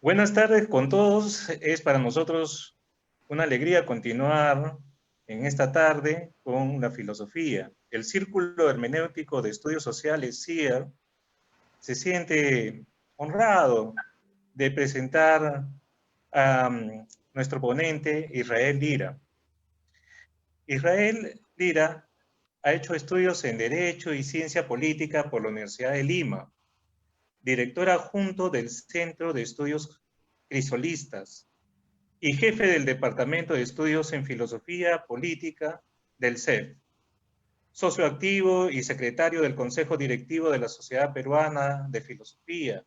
Buenas tardes con todos. Es para nosotros una alegría continuar en esta tarde con la filosofía. El Círculo Hermenéutico de Estudios Sociales, CIER, se siente honrado de presentar a nuestro ponente Israel Lira. Israel Lira ha hecho estudios en Derecho y Ciencia Política por la Universidad de Lima, director adjunto del Centro de Estudios Crisolistas y jefe del Departamento de Estudios en Filosofía Política del CEP, socio activo y secretario del Consejo Directivo de la Sociedad Peruana de Filosofía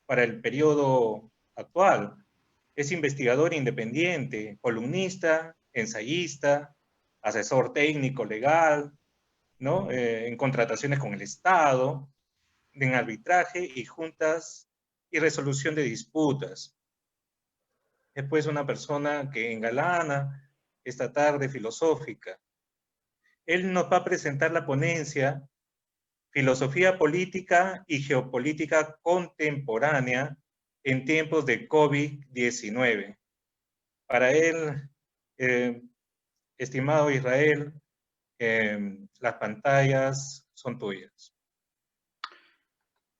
para el periodo actual. Es investigador independiente, columnista, ensayista, asesor técnico legal, ¿no? En contrataciones con el Estado, en arbitraje y juntas y resolución de disputas. Es pues una persona que engalana esta tarde filosófica. Él nos va a presentar la ponencia Filosofía Política y Geopolítica Contemporánea en tiempos de COVID-19. Para él, estimado Israel, las pantallas son tuyas.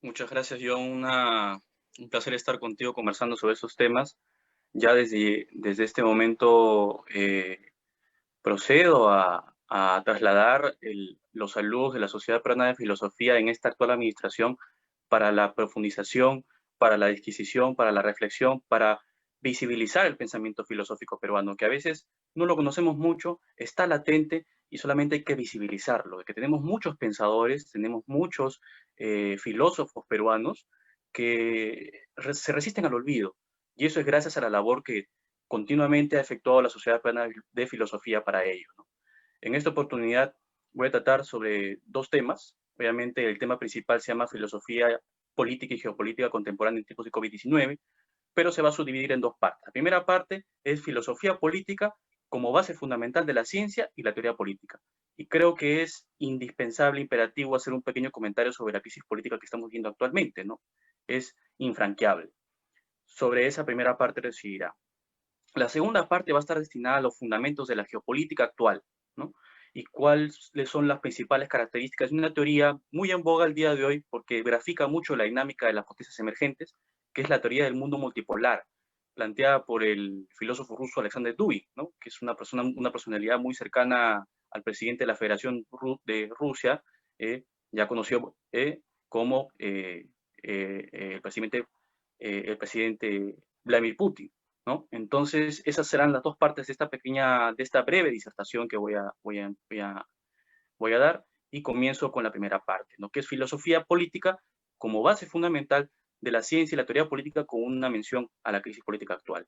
Muchas gracias, John. Un placer estar contigo conversando sobre esos temas. Ya desde este momento procedo a trasladar los saludos de la Sociedad Peruana de Filosofía en esta actual administración para la profundización, para la disquisición, para la reflexión, para visibilizar el pensamiento filosófico peruano, que a veces no lo conocemos mucho, está latente y solamente hay que visibilizarlo, de que tenemos muchos pensadores, tenemos muchos filósofos peruanos que se resisten al olvido, y eso es gracias a la labor que continuamente ha efectuado la Sociedad Peruana de Filosofía para ello, ¿no? En esta oportunidad voy a tratar sobre dos temas. Obviamente el tema principal se llama Filosofía Política y Geopolítica Contemporánea en tiempos de COVID-19, pero se va a subdividir en dos partes. La primera parte es Filosofía Política como base fundamental de la ciencia y la teoría política. Y creo que es indispensable, imperativo hacer un pequeño comentario sobre la crisis política que estamos viendo actualmente, ¿no? Es infranqueable. Sobre esa primera parte recibirá. La segunda parte va a estar destinada a los fundamentos de la geopolítica actual, ¿no? Y cuáles son las principales características de una teoría muy en boga al día de hoy, porque grafica mucho la dinámica de las potencias emergentes, que es la teoría del mundo multipolar, planteada por el filósofo ruso Alexander Dugin, ¿no? Que es una personalidad muy cercana al presidente de la Federación de Rusia, ya conocido como el presidente Vladimir Putin, ¿no? Entonces, esas serán las dos partes de esta breve disertación que voy a dar, y comienzo con la primera parte, ¿no? Que es filosofía política como base fundamental de la ciencia y la teoría política, con una mención a la crisis política actual.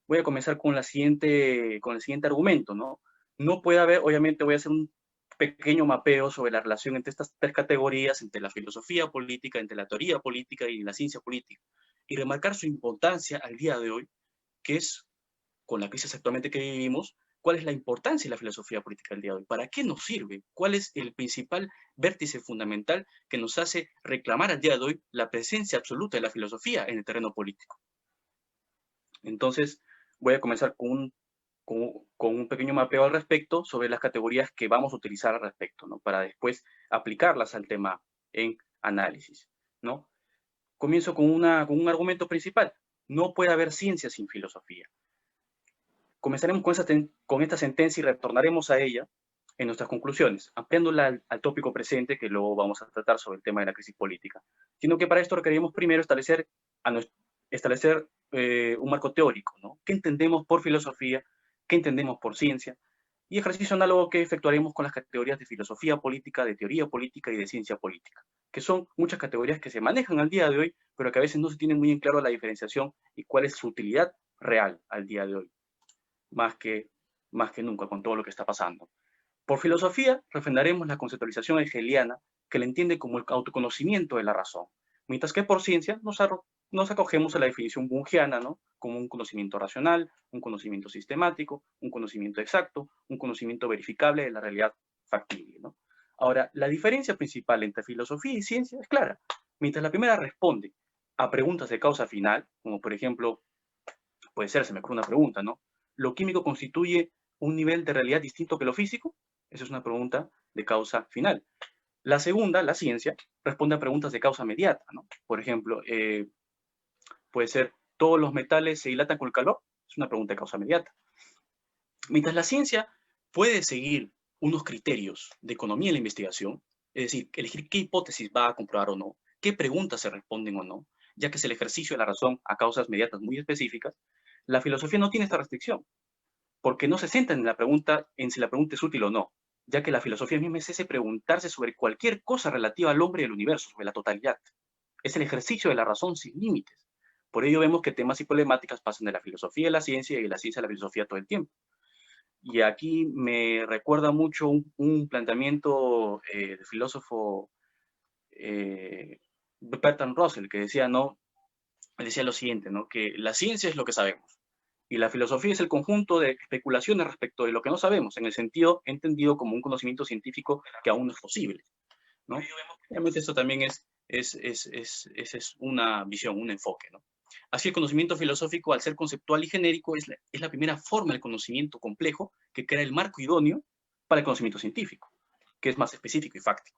Voy a comenzar con el siguiente argumento, ¿no? No puede haber, obviamente voy a hacer un pequeño mapeo sobre la relación entre estas tres categorías, entre la filosofía política, entre la teoría política y la ciencia política, y remarcar su importancia al día de hoy, que es, con la crisis actualmente que vivimos, cuál es la importancia de la filosofía política del día de hoy, para qué nos sirve, cuál es el principal vértice fundamental que nos hace reclamar al día de hoy la presencia absoluta de la filosofía en el terreno político. Entonces, voy a comenzar con un pequeño mapeo al respecto sobre las categorías que vamos a utilizar al respecto, ¿no? Para después aplicarlas al tema en análisis, ¿no? Comienzo con un argumento principal. No puede haber ciencia sin filosofía. Comenzaremos con esta sentencia y retornaremos a ella en nuestras conclusiones, ampliándola al tópico presente que luego vamos a tratar sobre el tema de la crisis política. Sino que para esto requerimos primero establecer un marco teórico, ¿no? ¿Qué entendemos por filosofía? ¿Qué entendemos por ciencia? Y ejercicio análogo que efectuaremos con las categorías de filosofía política, de teoría política y de ciencia política, que son muchas categorías que se manejan al día de hoy, pero que a veces no se tiene muy en claro la diferenciación y cuál es su utilidad real al día de hoy, más que, más que nunca con todo lo que está pasando. Por filosofía, refrendaremos la conceptualización hegeliana, que la entiende como el autoconocimiento de la razón, mientras que por ciencia nos acogemos a la definición bungiana, ¿no? Como un conocimiento racional, un conocimiento sistemático, un conocimiento exacto, un conocimiento verificable de la realidad factible, ¿no? Ahora, la diferencia principal entre filosofía y ciencia es clara. Mientras la primera responde a preguntas de causa final, como por ejemplo, puede ser, se me ocurre una pregunta, ¿no? ¿Lo químico constituye un nivel de realidad distinto que lo físico? Esa es una pregunta de causa final. La segunda, la ciencia, responde a preguntas de causa mediata, ¿no? Por ejemplo, puede ser, ¿todos los metales se dilatan con el calor? Es una pregunta de causa mediata. Mientras la ciencia puede seguir unos criterios de economía en la investigación, es decir, elegir qué hipótesis va a comprobar o no, qué preguntas se responden o no, ya que es el ejercicio de la razón a causas mediatas muy específicas, la filosofía no tiene esta restricción, porque no se centra en la pregunta, en si la pregunta es útil o no, ya que la filosofía misma es ese preguntarse sobre cualquier cosa relativa al hombre y al universo, sobre la totalidad. Es el ejercicio de la razón sin límites. Por ello vemos que temas y problemáticas pasan de la filosofía a la ciencia y de la ciencia a la filosofía todo el tiempo. Y aquí me recuerda mucho un planteamiento del filósofo Bertrand Russell, que decía, ¿no? Decía lo siguiente, ¿no? Que la ciencia es lo que sabemos y la filosofía es el conjunto de especulaciones respecto de lo que no sabemos, en el sentido entendido como un conocimiento científico que aún no es posible, ¿no? Obviamente esto también es una visión, un enfoque, ¿no? Así el conocimiento filosófico, al ser conceptual y genérico, es la primera forma del conocimiento complejo que crea el marco idóneo para el conocimiento científico, que es más específico y fáctico.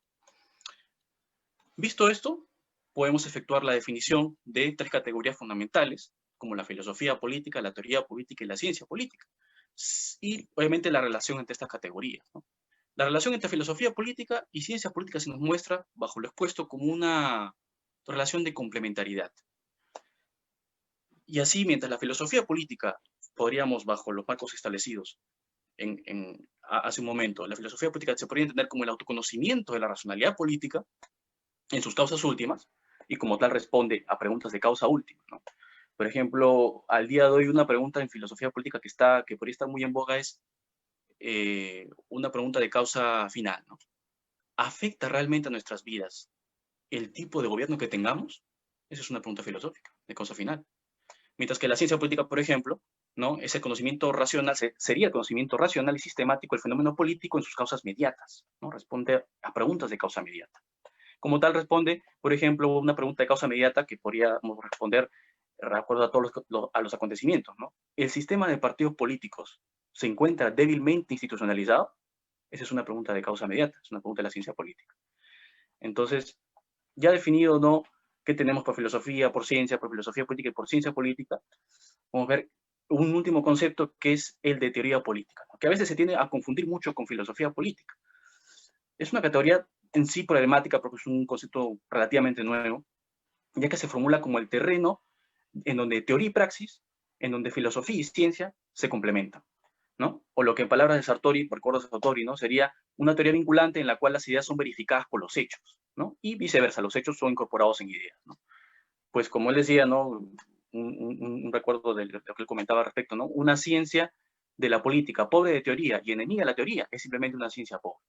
Visto esto, podemos efectuar la definición de tres categorías fundamentales, como la filosofía política, la teoría política y la ciencia política. Y obviamente la relación entre estas categorías, ¿no? La relación entre filosofía política y ciencia política se nos muestra bajo lo expuesto como una relación de complementariedad. Y así, mientras la filosofía política podríamos, bajo los marcos establecidos hace un momento, la filosofía política se podría entender como el autoconocimiento de la racionalidad política en sus causas últimas, y como tal responde a preguntas de causa última, ¿no? Por ejemplo, al día de hoy una pregunta en filosofía política que podría estar muy en boga es una pregunta de causa final, ¿no? ¿Afecta realmente a nuestras vidas el tipo de gobierno que tengamos? Esa es una pregunta filosófica, de causa final. Mientras que la ciencia política, por ejemplo, ¿no? Es el conocimiento racional, sería el conocimiento racional y sistemático del fenómeno político en sus causas mediatas, ¿no? Responde a preguntas de causa mediata. Como tal, responde, por ejemplo, una pregunta de causa mediata que podríamos responder de acuerdo a todos los acontecimientos, ¿no? ¿El sistema de partidos políticos se encuentra débilmente institucionalizado? Esa es una pregunta de causa mediata, es una pregunta de la ciencia política. Entonces, ya definido, ¿no?, qué tenemos por filosofía política y por ciencia política, vamos a ver un último concepto que es el de teoría política, ¿no?, que a veces se tiende a confundir mucho con filosofía política. Es una categoría en sí problemática porque es un concepto relativamente nuevo, ya que se formula como el terreno en donde teoría y praxis, en donde filosofía y ciencia se complementan, ¿no? O lo que en palabras de Sartori, por recuerdo de Sartori, ¿no?, sería una teoría vinculante en la cual las ideas son verificadas por los hechos, ¿no? Y viceversa, los hechos son incorporados en ideas, ¿no? Pues como él decía, ¿no?, un recuerdo de lo que él comentaba al respecto, ¿no? Una ciencia de la política pobre de teoría y enemiga de la teoría es simplemente una ciencia pobre.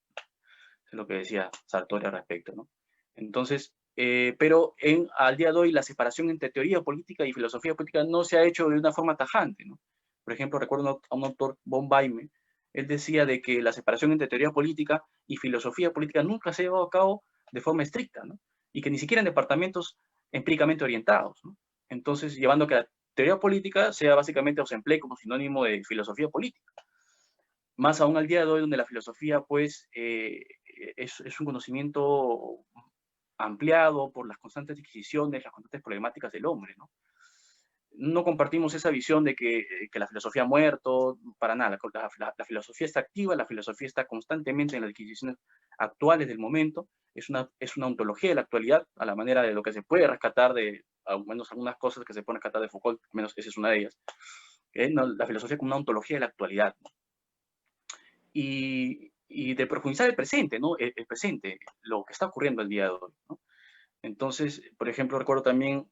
Es lo que decía Sartori al respecto, ¿no? Entonces, pero al día de hoy la separación entre teoría política y filosofía política no se ha hecho de una forma tajante, ¿no? Por ejemplo, recuerdo a un autor, von Weime, él decía de que la separación entre teoría política y filosofía política nunca se ha llevado a cabo de forma estricta, ¿no? Y que ni siquiera en departamentos empíricamente orientados, ¿no? Entonces, llevando a que la teoría política sea básicamente o se emplee como sinónimo de filosofía política. Más aún al día de hoy, donde la filosofía, pues, es un conocimiento ampliado por las constantes adquisiciones, las constantes problemáticas del hombre, ¿no? No compartimos esa visión de que la filosofía ha muerto, para nada. La filosofía está activa, la filosofía está constantemente en las adquisiciones actuales del momento, es una ontología de la actualidad, a la manera de lo que se puede rescatar de, al menos algunas cosas que se pueden rescatar de Foucault, al menos esa es una de ellas, ¿no? La filosofía como una ontología de la actualidad, ¿no? Y de profundizar el presente, ¿no? El presente, lo que está ocurriendo el día de hoy, ¿no? Entonces, por ejemplo, recuerdo también,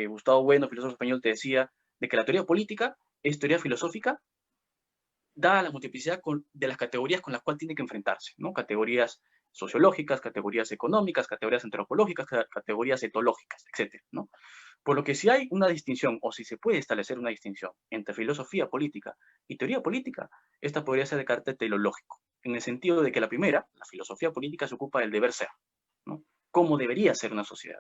Gustavo Bueno, filósofo español, te decía de que la teoría política es teoría filosófica dada la multiplicidad de las categorías con las cuales tiene que enfrentarse, ¿no? Categorías sociológicas, categorías económicas, categorías antropológicas, categorías etológicas, etcétera, ¿no? Por lo que si hay una distinción, o si se puede establecer una distinción entre filosofía política y teoría política, esta podría ser de carácter teleológico, en el sentido de que la primera, la filosofía política, se ocupa del deber ser, ¿no? Cómo debería ser una sociedad.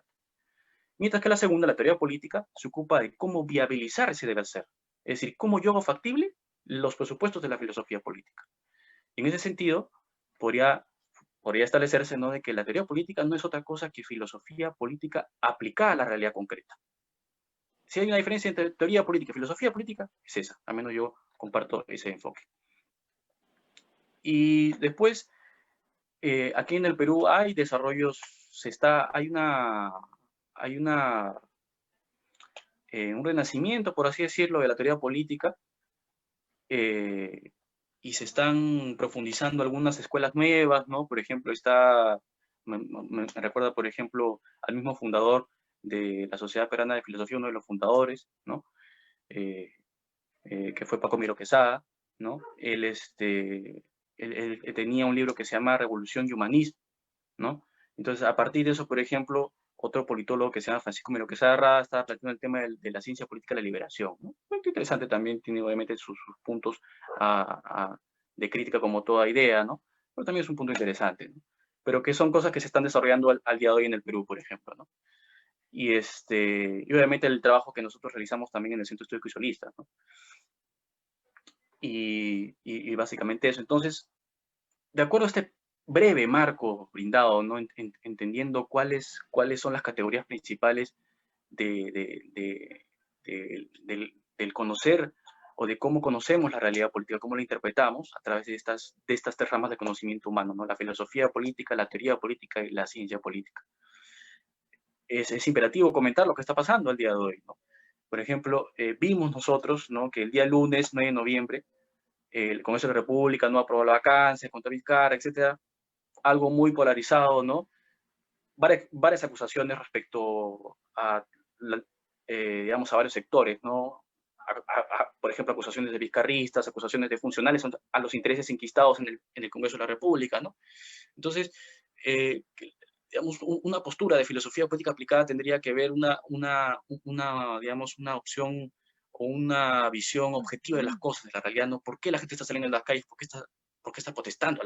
Mientras que la segunda, la teoría política, se ocupa de cómo viabilizar ese deber ser. Es decir, cómo yo hago factible los presupuestos de la filosofía política. En ese sentido, podría establecerse, ¿no?, de que la teoría política no es otra cosa que filosofía política aplicada a la realidad concreta. Si hay una diferencia entre teoría política y filosofía política, es esa. Al menos yo comparto ese enfoque. Y después, aquí en el Perú hay desarrollos, hay un renacimiento, por así decirlo, de la teoría política, y se están profundizando algunas escuelas nuevas, ¿no? Por ejemplo, me recuerda, por ejemplo, al mismo fundador de la Sociedad Peruana de Filosofía, uno de los fundadores, ¿no? Que fue Paco Miro Quesada, ¿no? Él tenía un libro que se llama Revolución y Humanismo, ¿no? Entonces, a partir de eso, por ejemplo, otro politólogo que se llama Francisco Miro Quesada estaba planteando el tema de la ciencia política de la liberación, ¿no? Muy interesante también, tiene obviamente sus puntos de crítica como toda idea, ¿no? Pero también es un punto interesante, ¿no? Pero que son cosas que se están desarrollando al día de hoy en el Perú, por ejemplo, ¿no? Y obviamente el trabajo que nosotros realizamos también en el Centro de Estudios Crucialistas, ¿no? Y básicamente eso. Entonces, de acuerdo a este breve marco brindado, ¿no? Entendiendo cuáles son las categorías principales del conocer o de cómo conocemos la realidad política, cómo la interpretamos a través de estas tres ramas de conocimiento humano, ¿no? La filosofía política, la teoría política y la ciencia política. Es imperativo comentar lo que está pasando al día de hoy, ¿no? Por ejemplo, vimos nosotros, ¿no?, que el día lunes 9 de noviembre el Congreso de la República no aprobó la vacancia contra Vizcarra, etcétera, algo muy polarizado, ¿no? Varias acusaciones respecto a, digamos, a varios sectores, ¿no? Por ejemplo, acusaciones de vizcarristas, acusaciones de funcionales a los intereses enquistados en el Congreso de la República, ¿no? Entonces, digamos, una postura de filosofía política aplicada tendría que ver digamos, una opción o una visión objetiva de las cosas, de la realidad, ¿no? ¿Por qué la gente está saliendo en las calles? ¿Por qué está protestando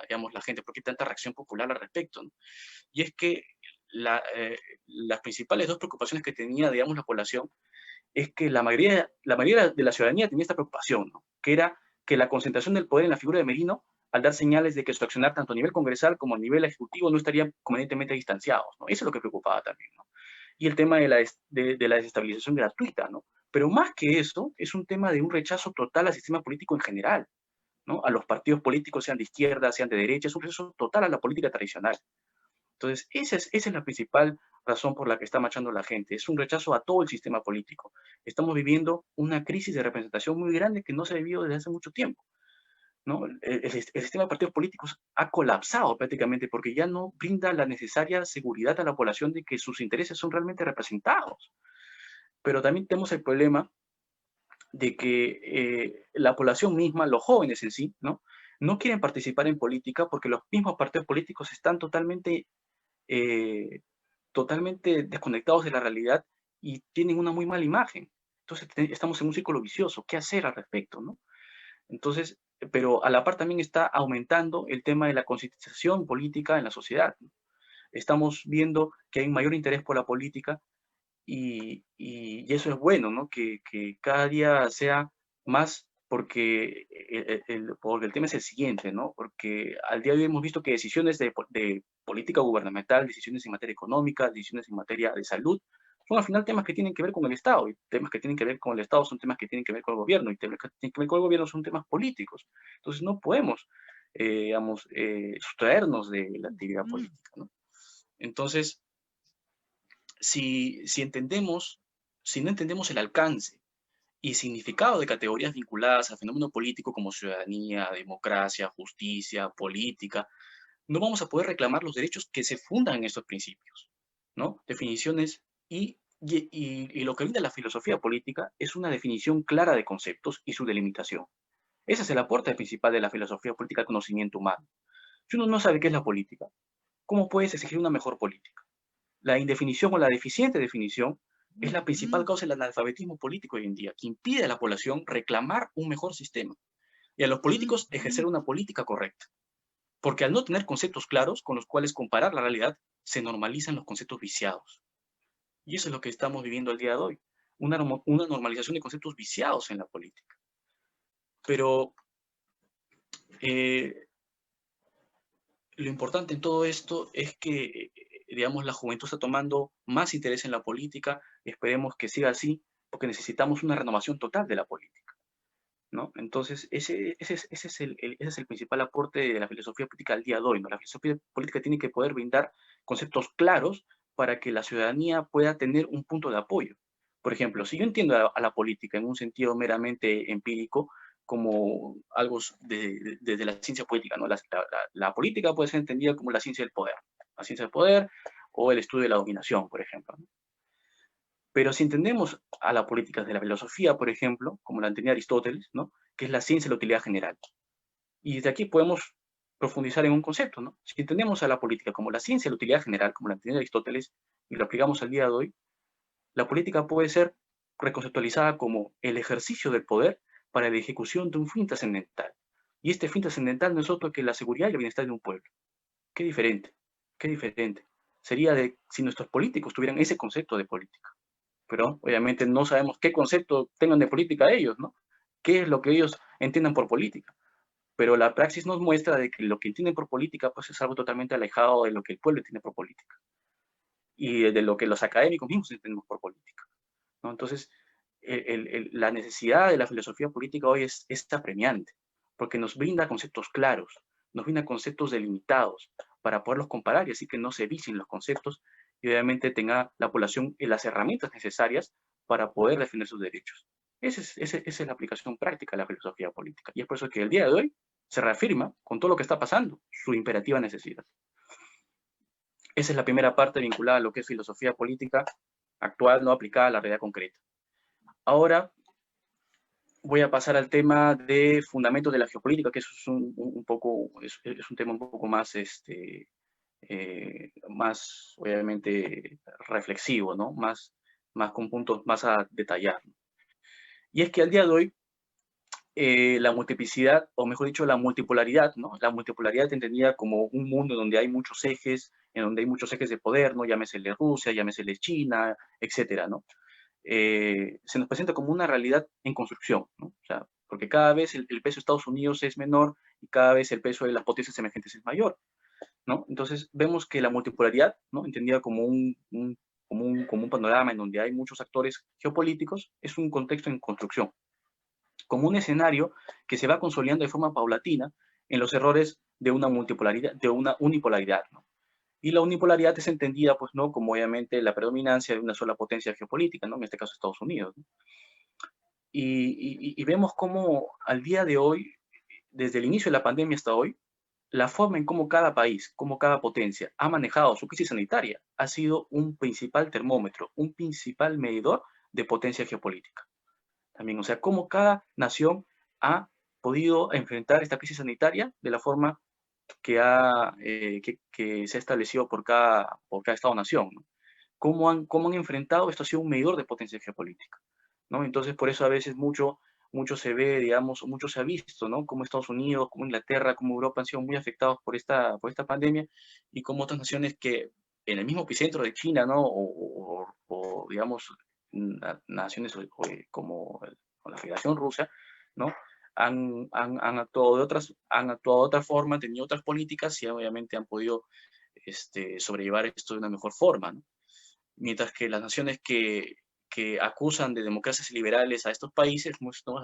digamos, la gente? ¿Por qué tanta reacción popular al respecto, ¿no? Y es que las principales dos preocupaciones que tenía, digamos, la población es que la mayoría de la ciudadanía tenía esta preocupación, ¿no? Que era que la concentración del poder en la figura de Merino, al dar señales de que su accionar tanto a nivel congresal como a nivel ejecutivo no estarían convenientemente distanciados, ¿no? Eso es lo que preocupaba también, ¿no? Y el tema de la desestabilización gratuita, ¿no? Pero más que eso, es un tema de un rechazo total al sistema político en general, ¿no? A los partidos políticos, sean de izquierda, sean de derecha, es un rechazo total a la política tradicional. Entonces, esa es la principal razón por la que está marchando la gente. Es un rechazo a todo el sistema político. Estamos viviendo una crisis de representación muy grande que no se ha vivido desde hace mucho tiempo, ¿no? El sistema de partidos políticos ha colapsado prácticamente porque ya no brinda la necesaria seguridad a la población de que sus intereses son realmente representados. Pero también tenemos el problema de que la población misma, los jóvenes en sí, ¿no? No quieren participar en política porque los mismos partidos políticos están totalmente desconectados de la realidad y tienen una muy mala imagen. Entonces estamos en un círculo vicioso. ¿Qué hacer al respecto, no? Entonces, pero a la par también está aumentando el tema de la concientización política en la sociedad, ¿no? Estamos viendo que hay mayor interés por la política y eso es bueno, ¿no? Que cada día sea más porque porque el tema es el siguiente, ¿no? Porque al día de hoy hemos visto que decisiones de política gubernamental, decisiones en materia económica, decisiones en materia de salud, son al final temas que tienen que ver con el Estado, y temas que tienen que ver con el Estado son temas que tienen que ver con el gobierno, y temas que tienen que ver con el gobierno son temas políticos. Entonces no podemos, digamos, sustraernos de la actividad política, ¿no? Entonces, si no entendemos el alcance y significado de categorías vinculadas al fenómeno político como ciudadanía, democracia, justicia, política, no vamos a poder reclamar los derechos que se fundan en estos principios, ¿no? Definiciones y lo que brinda la filosofía política es una definición clara de conceptos y su delimitación. Ese es el aporte principal de la filosofía política al conocimiento humano. Si uno no sabe qué es la política, ¿cómo puedes exigir una mejor política? La indefinición o la deficiente definición es la principal causa del analfabetismo político hoy en día, que impide a la población reclamar un mejor sistema y a los políticos ejercer una política correcta. Porque al no tener conceptos claros con los cuales comparar la realidad, se normalizan los conceptos viciados. Y eso es lo que estamos viviendo el día de hoy, una normalización de conceptos viciados en la política. Pero lo importante en todo esto es que, digamos, la juventud está tomando más interés en la política, esperemos que siga así, porque necesitamos una renovación total de la política, ¿no? Entonces, ese es el principal aporte de la filosofía política al día de hoy, ¿no? La filosofía política tiene que poder brindar conceptos claros para que la ciudadanía pueda tener un punto de apoyo. Por ejemplo, si yo entiendo a la política en un sentido meramente empírico, como algo desde la ciencia política, ¿no? La política puede ser entendida como la ciencia del poder o el estudio de la dominación, por ejemplo, ¿no? Pero si entendemos a la política de la filosofía, por ejemplo, como la entendía Aristóteles, ¿no? Que es la ciencia de la utilidad general. Y desde aquí podemos profundizar en un concepto, ¿no? Si entendemos a la política como la ciencia de la utilidad general, como la entendía Aristóteles, y lo aplicamos al día de hoy, la política puede ser reconceptualizada como el ejercicio del poder para la ejecución de un fin trascendental. Y este fin trascendental no es otro que la seguridad y el bienestar de un pueblo. Qué diferente, qué diferente. Sería de si nuestros políticos tuvieran ese concepto de política. Pero obviamente no sabemos qué concepto tengan de política ellos, ¿no? ¿Qué es lo que ellos entiendan por política? Pero la praxis nos muestra de que lo que entienden por política pues es algo totalmente alejado de lo que el pueblo entiende por política y de lo que los académicos mismos entendemos por política, ¿no? Entonces, la necesidad de la filosofía política hoy es apremiante, porque nos brinda conceptos claros, nos brinda conceptos delimitados para poderlos comparar y así que no se vicien los conceptos y obviamente tenga la población las herramientas necesarias para poder defender sus derechos. Esa es la aplicación práctica de la filosofía política. Y es por eso que el día de hoy se reafirma, con todo lo que está pasando, su imperativa necesidad. Esa es la primera parte vinculada a lo que es filosofía política actual, no aplicada a la realidad concreta. Ahora voy a pasar al tema de fundamentos de la geopolítica, que eso es un tema un poco más, más obviamente reflexivo, ¿no? Más con puntos más a detallar. Y es que al día de hoy, la multiplicidad, o mejor dicho, la multipolaridad, ¿no? La multipolaridad entendida como un mundo donde hay muchos ejes, en donde hay muchos ejes de poder, ¿no? Llámese de Rusia, llámese de China, etcétera, ¿no? Se nos presenta como una realidad en construcción, ¿no? O sea, porque cada vez el peso de Estados Unidos es menor y cada vez el peso de las potencias emergentes es mayor, ¿no? Entonces vemos que la multipolaridad, ¿no? Entendida como como un panorama en donde hay muchos actores geopolíticos, es un contexto en construcción, como un escenario que se va consolidando de forma paulatina en los errores de una multipolaridad, de una unipolaridad, ¿no? Y la unipolaridad es entendida, pues, ¿no? Como obviamente la predominancia de una sola potencia geopolítica, ¿no? En este caso Estados Unidos, ¿no? Y vemos cómo al día de hoy, desde el inicio de la pandemia hasta hoy, la forma en cómo cada país, cómo cada potencia ha manejado su crisis sanitaria ha sido un principal termómetro, un principal medidor de potencia geopolítica. También, o sea, cómo cada nación ha podido enfrentar esta crisis sanitaria de la forma que se ha establecido por cada Estado-nación, ¿no? Cómo han enfrentado, esto ha sido un medidor de potencia geopolítica, ¿no? Entonces, por eso a veces mucho se ve, digamos, mucho se ha visto, ¿no? Cómo Estados Unidos, como Inglaterra, como Europa han sido muy afectados por esta pandemia y como otras naciones que en el mismo epicentro de China, ¿no? O digamos, naciones como la Federación Rusa, ¿no? Han actuado han actuado de otra forma, han tenido otras políticas y obviamente han podido sobrellevar esto de una mejor forma, ¿no? Mientras que las naciones que acusan de democracias liberales a estos países, pues, ¿no?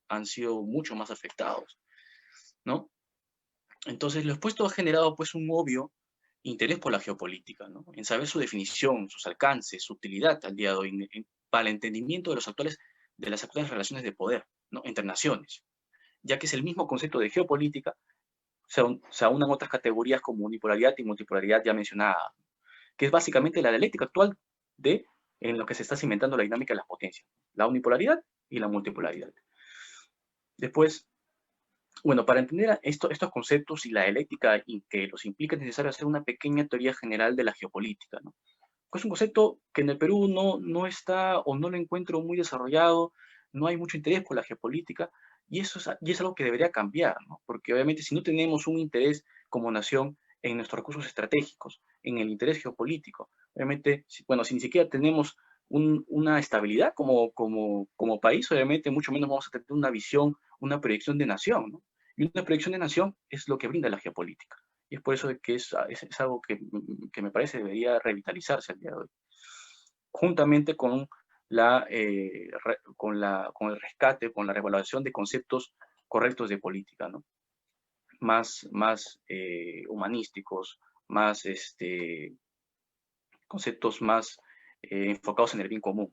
han sido mucho más afectados, ¿no? Entonces, lo expuesto ha generado pues un obvio interés por la geopolítica, ¿no? En saber su definición, sus alcances, su utilidad al día de hoy, para el entendimiento de las actuales relaciones de poder, ¿no? Entre naciones, ya que es el mismo concepto de geopolítica, se aunan otras categorías como unipolaridad y multipolaridad ya mencionadas, que es básicamente la dialéctica actual en lo que se está cimentando la dinámica de las potencias, la unipolaridad y la multipolaridad. Después, bueno, para entender estos conceptos y la dialéctica y que los implica, es necesario hacer una pequeña teoría general de la geopolítica, ¿no? Es un concepto que en el Perú no está o no lo encuentro muy desarrollado, no hay mucho interés por la geopolítica, y es algo que debería cambiar, ¿no? Porque obviamente si no tenemos un interés como nación en nuestros recursos estratégicos, en el interés geopolítico, obviamente, bueno, si ni siquiera tenemos una estabilidad como país, obviamente mucho menos vamos a tener una visión, una proyección de nación, ¿no? Y una proyección de nación es lo que brinda la geopolítica. Y es por eso que es algo que me parece debería revitalizarse al día de hoy. Juntamente con con el rescate, con la revaluación de conceptos correctos de política, ¿no? Más humanísticos, más conceptos más enfocados en el bien común.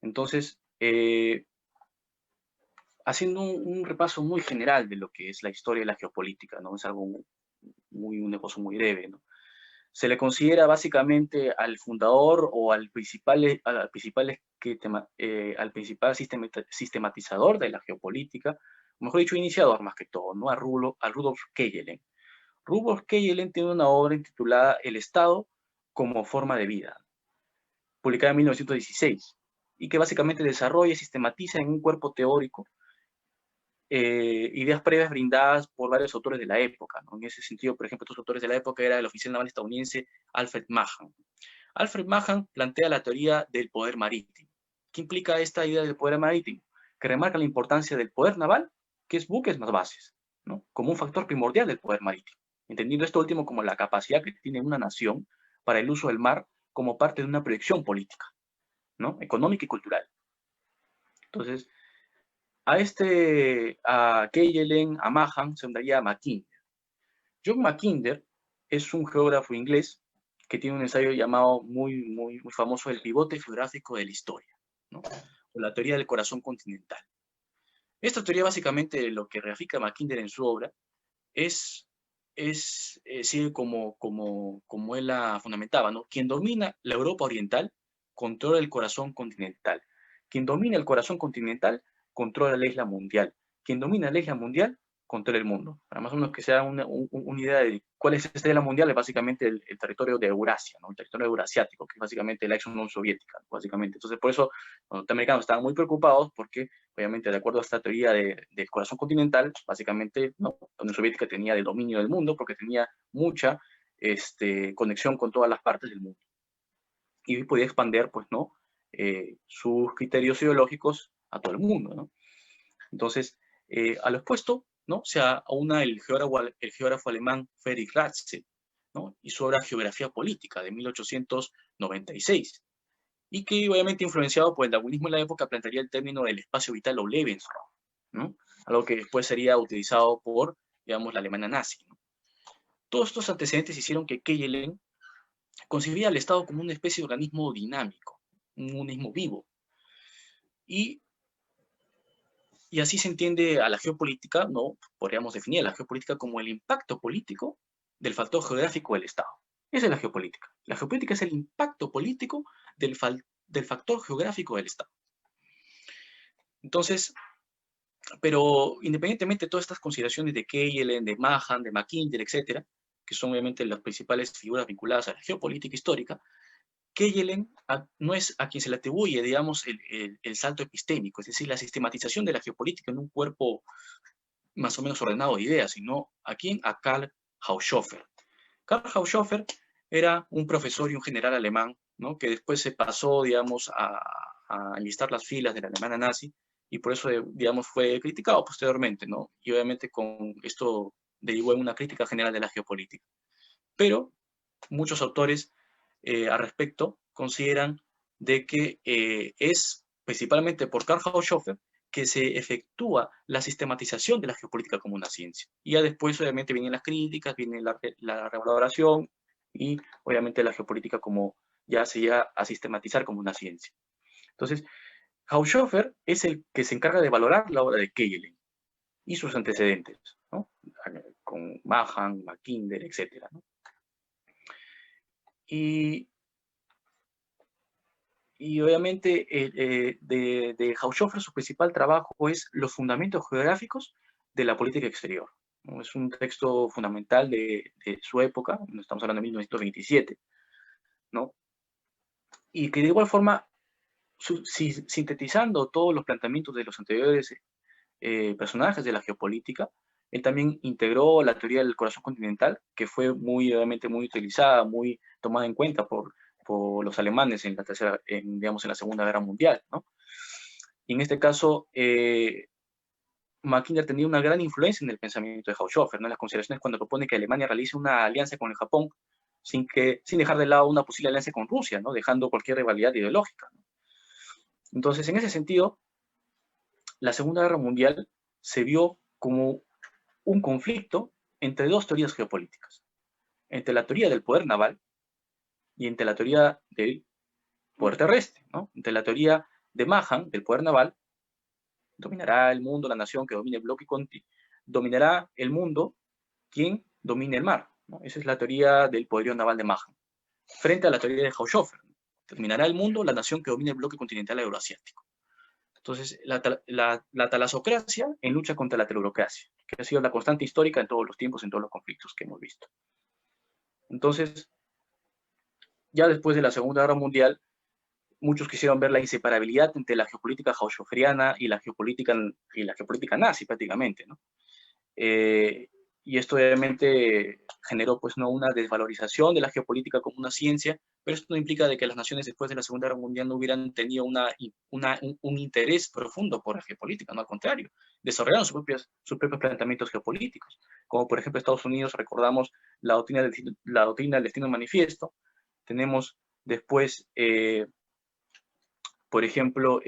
Entonces, haciendo un repaso muy general de lo que es la historia de la geopolítica, ¿no? Es algo un esbozo muy breve, ¿no? Se le considera básicamente al fundador o al principal sistematizador de la geopolítica, o mejor dicho, iniciador más que todo, ¿no? A Rudolf Kejelen. Rudolf Kejelen tiene una obra intitulada El Estado como forma de vida, publicada en 1916, y que básicamente desarrolla y sistematiza en un cuerpo teórico ideas previas brindadas por varios autores de la época, ¿no? En ese sentido, por ejemplo, estos autores de la época era el oficial naval estadounidense Alfred Mahan. Alfred Mahan plantea la teoría del poder marítimo. ¿Qué implica esta idea del poder marítimo? Que remarca la importancia del poder naval, que es buques más bases, ¿no? Como un factor primordial del poder marítimo, entendiendo esto último como la capacidad que tiene una nación para el uso del mar como parte de una proyección política, ¿no? Económica y cultural. Entonces, a Kejelen, a Mahan, se uniría a Mackinder. John Mackinder es un geógrafo inglés que tiene un ensayo llamado muy famoso, El pivote geográfico de la historia, ¿no? O la teoría del corazón continental. Esta teoría básicamente lo que grafica Mackinder en su obra sigue como él la fundamentaba, ¿no? Quien domina la Europa oriental controla el corazón continental. Quien domina el corazón continental controla la isla mundial. Quien domina la isla mundial controla el mundo. Para más o menos que sea una idea de cuál es esta isla mundial, es básicamente el territorio de Eurasia, ¿no? El territorio eurasiático, que es básicamente la ex Unión Soviética, básicamente. Entonces, por eso los norteamericanos estaban muy preocupados porque, obviamente, de acuerdo a esta teoría del corazón continental, básicamente, ¿no? La Unión Soviética tenía el dominio del mundo porque tenía mucha conexión con todas las partes del mundo. Y podía expandir, pues, ¿no? Sus criterios ideológicos a todo el mundo, ¿no? Entonces, al opuesto, ¿no? Se aúna el geógrafo alemán Friedrich Ratzel, ¿no? Y su obra Geografía Política de 1896, y que obviamente influenciado por el darwinismo en la época plantearía el término del espacio vital o Lebensraum, ¿no? Algo que después sería utilizado por, digamos, la Alemania nazi, ¿no? Todos estos antecedentes hicieron que Kejelen concebía al Estado como una especie de organismo dinámico, un organismo vivo, y así se entiende a la geopolítica, ¿no? Podríamos definir a la geopolítica como el impacto político del factor geográfico del Estado. Esa es la geopolítica. La geopolítica es el impacto político del factor geográfico del Estado. Entonces, pero independientemente de todas estas consideraciones de Kejelen, de Mahan, de Mackinder, etcétera, que son obviamente las principales figuras vinculadas a la geopolítica histórica, Kejelen no es a quien se le atribuye, digamos, el salto epistémico, es decir, la sistematización de la geopolítica en un cuerpo más o menos ordenado de ideas, sino a quién, a Karl Haushofer. Karl Haushofer era un profesor y un general alemán, ¿no? Que después se pasó, digamos, a enlistar las filas de la Alemania nazi, y por eso, digamos, fue criticado posteriormente, ¿no? Y obviamente con esto derivó en una crítica general de la geopolítica. Pero muchos autores al respecto consideran de que es principalmente por Karl Haushofer que se efectúa la sistematización de la geopolítica como una ciencia. Y ya después, obviamente, vienen las críticas, viene la revaloración, y obviamente la geopolítica como ya se llega a sistematizar como una ciencia. Entonces, Haushofer es el que se encarga de valorar la obra de Kejelen y sus antecedentes, ¿no? Con Mahan, Mackinder, etc., ¿no? Y obviamente de Haushofer su principal trabajo es los fundamentos geográficos de la política exterior, ¿no? Es un texto fundamental de su época, estamos hablando de 1927, ¿no? Y que de igual forma, sintetizando todos los planteamientos de los anteriores personajes de la geopolítica, él también integró la teoría del corazón continental, que fue obviamente muy utilizada, muy tomada en cuenta por por los alemanes en digamos, en la Segunda Guerra Mundial, ¿no? Y en este caso, Mackinder tenía una gran influencia en el pensamiento de Haushofer, ¿no? En las consideraciones cuando propone que Alemania realice una alianza con el Japón sin dejar de lado una posible alianza con Rusia, ¿no? Dejando cualquier rivalidad ideológica, ¿no? Entonces, en ese sentido, la Segunda Guerra Mundial se vio como un conflicto entre dos teorías geopolíticas, entre la teoría del poder naval y entre la teoría del poder terrestre, ¿no? Entre la teoría de Mahan, del poder naval, dominará el mundo, la nación que domine el bloque Conti, dominará el mundo quien domine el mar, ¿no? Esa es la teoría del poderío naval de Mahan, frente a la teoría de Haushofer, ¿no? Dominará el mundo la nación que domine el bloque continental euroasiático. Entonces, la talasocracia en lucha contra la telurocracia, que ha sido la constante histórica en todos los tiempos, en todos los conflictos que hemos visto. Entonces, ya después de la Segunda Guerra Mundial, muchos quisieron ver la inseparabilidad entre la geopolítica hauschoferiana y la geopolítica nazi, prácticamente, ¿no? Y esto obviamente generó pues, ¿no? una desvalorización de la geopolítica como una ciencia, pero esto no implica de que las naciones después de la Segunda Guerra Mundial no hubieran tenido un interés profundo por la geopolítica, no, al contrario, desarrollaron sus propios planteamientos geopolíticos, como por ejemplo Estados Unidos, recordamos la doctrina del destino manifiesto, tenemos después, por ejemplo,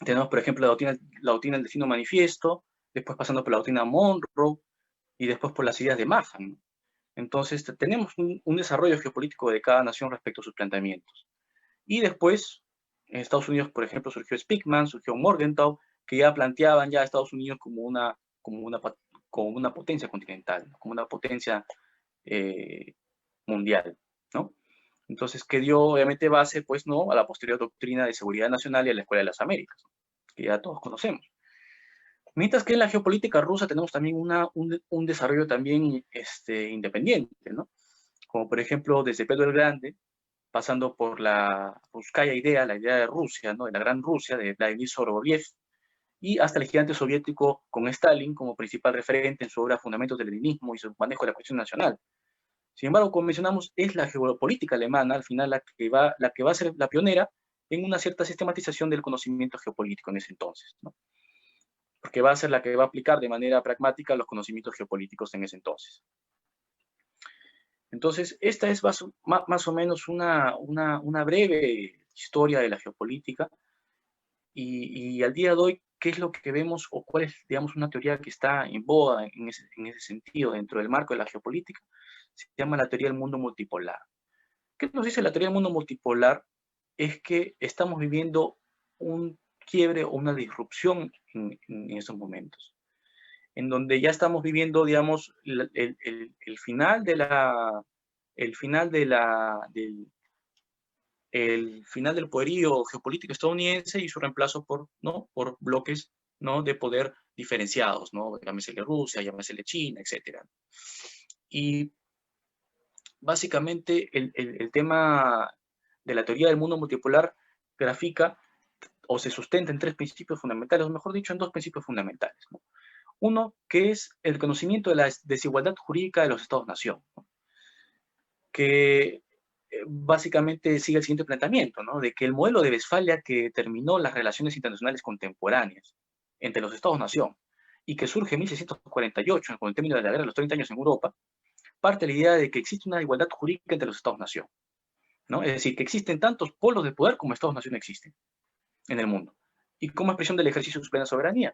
tenemos, por ejemplo, la doctrina del destino manifiesto, después pasando por la doctrina Monroe y después por las ideas de Mahan. Entonces, tenemos un desarrollo geopolítico de cada nación respecto a sus planteamientos. Y después, en Estados Unidos, por ejemplo, surgió Speakman, surgió Morgenthau, que ya planteaban ya a Estados Unidos como una potencia continental, como una potencia mundial, ¿no? Entonces, que dio obviamente base, pues, ¿no?, a la posterior doctrina de seguridad nacional y a la Escuela de las Américas, que ya todos conocemos. Mientras que en la geopolítica rusa tenemos también un desarrollo también independiente, ¿no? Como por ejemplo desde Pedro el Grande, pasando por la Ruskaya idea, la idea de Rusia, ¿no?, de la Gran Rusia, de Vladimir Sorogoyev, y hasta el gigante soviético con Stalin como principal referente en su obra Fundamentos del Leninismo y su manejo de la cuestión nacional. Sin embargo, como mencionamos, es la geopolítica alemana al final la que va a ser la pionera en una cierta sistematización del conocimiento geopolítico en ese entonces, ¿no? Porque va a ser la que va a aplicar de manera pragmática los conocimientos geopolíticos en ese entonces. Entonces, esta es más o menos una breve historia de la geopolítica y al día de hoy, ¿qué es lo que vemos o cuál es, digamos, una teoría que está en boga en ese sentido dentro del marco de la geopolítica? Se llama la teoría del mundo multipolar. ¿Qué nos dice la teoría del mundo multipolar? Es que estamos viviendo un quiebre o una disrupción en esos momentos, en donde ya estamos viviendo, digamos, el final del poderío geopolítico estadounidense y su reemplazo por bloques, ¿no?, de poder diferenciados, ¿no? Llámesele Rusia, llámesele China, etc. Y básicamente el tema de la teoría del mundo multipolar grafica o se sustenta en tres principios fundamentales, o mejor dicho, en dos principios fundamentales, ¿no? Uno, que es el conocimiento de la desigualdad jurídica de los Estados-nación, ¿no?, que básicamente sigue el siguiente planteamiento, ¿no?, de que el modelo de Westfalia que determinó las relaciones internacionales contemporáneas entre los Estados-nación y que surge en 1648 con el término de la Guerra de los 30 años en Europa, parte de la idea de que existe una igualdad jurídica entre los Estados-nación, ¿no? Es decir, que existen tantos polos de poder como Estados-nación existen en el mundo, y como expresión del ejercicio de su plena soberanía.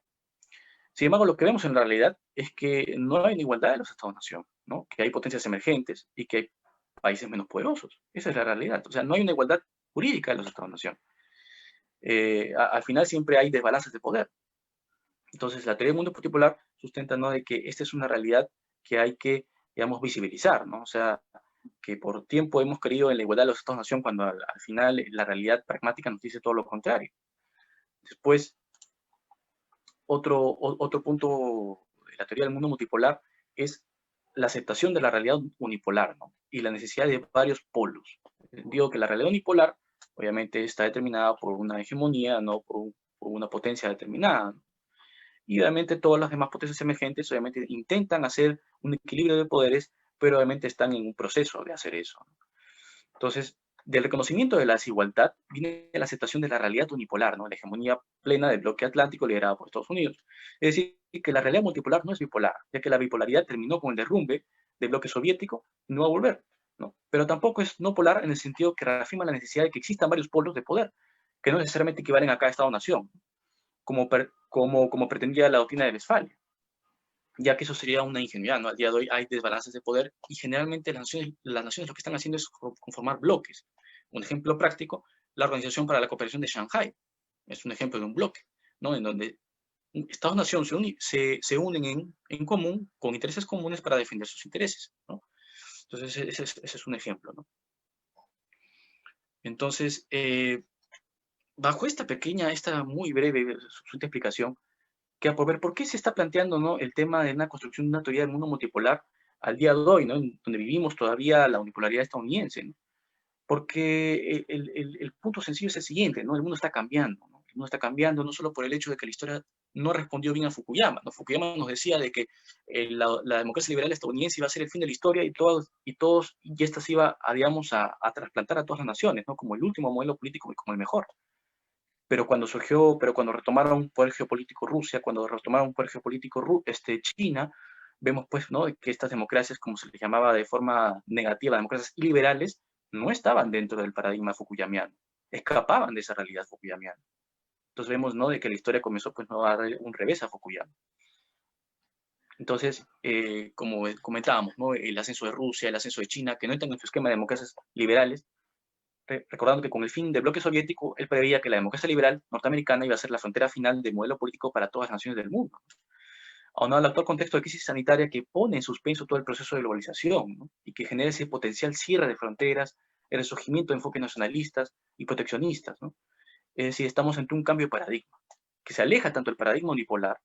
Sin embargo, lo que vemos en la realidad es que no hay una igualdad de los Estados-nación, ¿no?, que hay potencias emergentes y que hay países menos poderosos. Esa es la realidad. O sea, no hay una igualdad jurídica de los Estados-nación. Al final siempre hay desbalances de poder. Entonces, la teoría del mundo multipolar sustenta, ¿no?, de que esta es una realidad que hay que, digamos, visibilizar, ¿no? O sea, que por tiempo hemos creído en la igualdad de los Estados-nación cuando al final la realidad pragmática nos dice todo lo contrario. Después, otro punto de la teoría del mundo multipolar es la aceptación de la realidad unipolar, ¿no?, y la necesidad de varios polos. Digo que la realidad unipolar obviamente está determinada por una hegemonía, no por una potencia determinada, ¿no? Y obviamente todas las demás potencias emergentes obviamente intentan hacer un equilibrio de poderes, pero obviamente están en un proceso de hacer eso. Entonces, del reconocimiento de la desigualdad viene la aceptación de la realidad unipolar, ¿no? La hegemonía plena del bloque atlántico liderado por Estados Unidos. Es decir, que la realidad multipolar no es bipolar, ya que la bipolaridad terminó con el derrumbe del bloque soviético y no va a volver, ¿no? Pero tampoco es no polar en el sentido que reafirma la necesidad de que existan varios polos de poder, que no necesariamente equivalen a cada Estado-nación, como pretendía la doctrina de Westfalia, ya que eso sería una ingenuidad, ¿no? Al día de hoy hay desbalances de poder y generalmente las naciones lo que están haciendo es conformar bloques. Un ejemplo práctico, la Organización para la Cooperación de Shanghái, es un ejemplo de un bloque, ¿no? En donde Estados-nación se unen en común, con intereses comunes para defender sus intereses, ¿no? Entonces, ese es un ejemplo, ¿no? Entonces, bajo esta muy breve explicación, queda por ver por qué se está planteando, ¿no?, el tema de una construcción de una teoría del mundo multipolar al día de hoy, ¿no?, en donde vivimos todavía la unipolaridad estadounidense, ¿no? Porque el punto sencillo es el siguiente, ¿no? El mundo está cambiando, ¿no? El mundo está cambiando no solo por el hecho de que la historia no respondió bien a Fukuyama, ¿no? Fukuyama nos decía de que la democracia liberal estadounidense iba a ser el fin de la historia y esta se iba a, digamos, a trasplantar a todas las naciones, ¿no? Como el último modelo político y como el mejor. Pero cuando retomaron un poder geopolítico Rusia, cuando retomaron un poder geopolítico China, vemos pues, ¿no?, que estas democracias, como se les llamaba de forma negativa, democracias liberales, no estaban dentro del paradigma fukuyamiano, escapaban de esa realidad fukuyamiana. Entonces vemos, ¿no?, de que la historia comenzó pues, ¿no?, a dar un revés a Fukuyama. Entonces, como comentábamos, ¿no?, el ascenso de Rusia, el ascenso de China, que no entran en su esquema de democracias liberales, recordando que con el fin del bloque soviético, él preveía que la democracia liberal norteamericana iba a ser la frontera final del modelo político para todas las naciones del mundo. Aunado al actual contexto de crisis sanitaria que pone en suspenso todo el proceso de globalización, ¿no?, y que genera ese potencial cierre de fronteras, el resurgimiento de enfoques nacionalistas y proteccionistas, ¿no? Es decir, estamos ante un cambio de paradigma, que se aleja tanto del paradigma unipolar